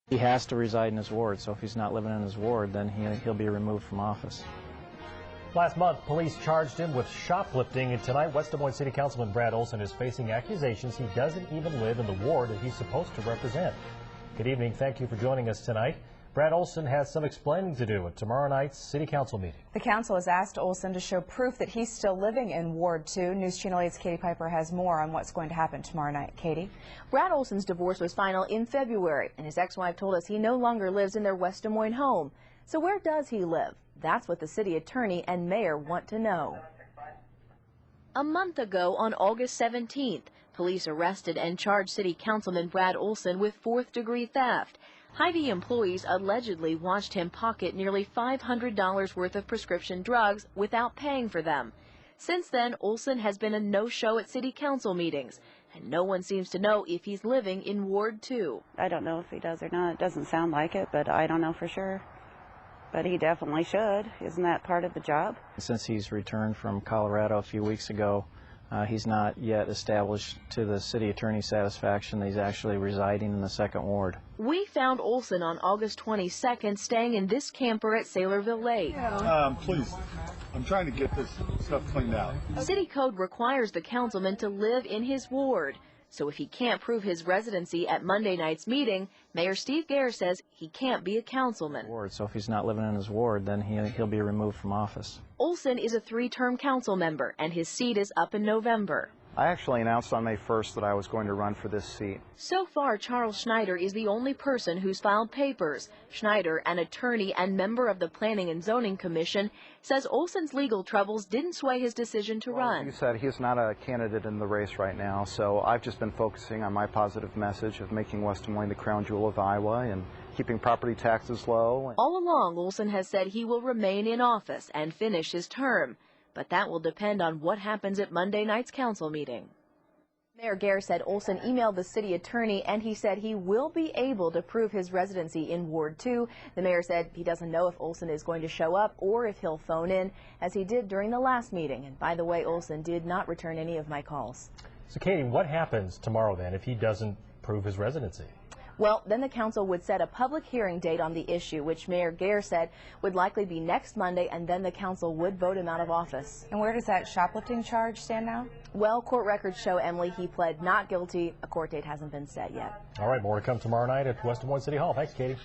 He has to reside in his ward, so if he's not living in his ward, then he'll be removed from office. Last month, police charged him with shoplifting, and tonight, West Des Moines City Councilman Brad Olson is facing accusations he doesn't even live in the ward that he's supposed to represent. Good evening. Thank you for joining us tonight. Brad Olson has some explaining to do at tomorrow night's City Council meeting. The council has asked Olson to show proof that he's still living in Ward 2. News Channel 8's Katie Piper has more on what's going to happen tomorrow night. Katie? Brad Olson's divorce was final in February, and his ex-wife told us he no longer lives in their West Des Moines home. So where does he live? That's what the city attorney and mayor want to know. A month ago, on August 17th, police arrested and charged City Councilman Brad Olson with fourth-degree theft. Hy-Vee employees allegedly watched him pocket nearly $500 worth of prescription drugs without paying for them. Since then, Olson has been a no-show at City Council meetings, and no one seems to know if he's living in Ward 2. I don't know if he does or not. It doesn't sound like it, but I don't know for sure. But he definitely should. Isn't that part of the job? Since he's returned from Colorado a few weeks ago, he's not yet established to the city attorney's satisfaction that he's actually residing in the second ward. We found Olson on August 22nd staying in this camper at Saylorville Lake. Please, I'm trying to get this stuff cleaned out. City code requires the councilman to live in his ward. So if he can't prove his residency at Monday night's meeting, Mayor Steve Gare says he can't be a councilman. So if he's not living in his ward, then he'll be removed from office. Olson is a three-term council member, and his seat is up in November. I actually announced on May 1st that I was going to run for this seat. So far, Charles Schneider is the only person who's filed papers. Schneider, an attorney and member of the Planning and Zoning Commission, says Olson's legal troubles didn't sway his decision to run. You said he's not a candidate in the race right now, so I've just been focusing on my positive message of making West Des Moines the crown jewel of Iowa and keeping property taxes low. All along, Olson has said he will remain in office and finish his term. But that will depend on what happens at Monday night's council meeting. Mayor Gare said Olson emailed the city attorney, and he said he will be able to prove his residency in Ward 2. The mayor said he doesn't know if Olson is going to show up or if he'll phone in, as he did during the last meeting. And by the way, Olson did not return any of my calls. So, Katie, what happens tomorrow then if he doesn't prove his residency? Well, then the council would set a public hearing date on the issue, which Mayor Gare said would likely be next Monday, and then the council would vote him out of office. And where does that shoplifting charge stand now? Well, court records show, Emily, he pled not guilty. A court date hasn't been set yet. All right, more to come tomorrow night at West Des Moines City Hall. Thanks, Katie.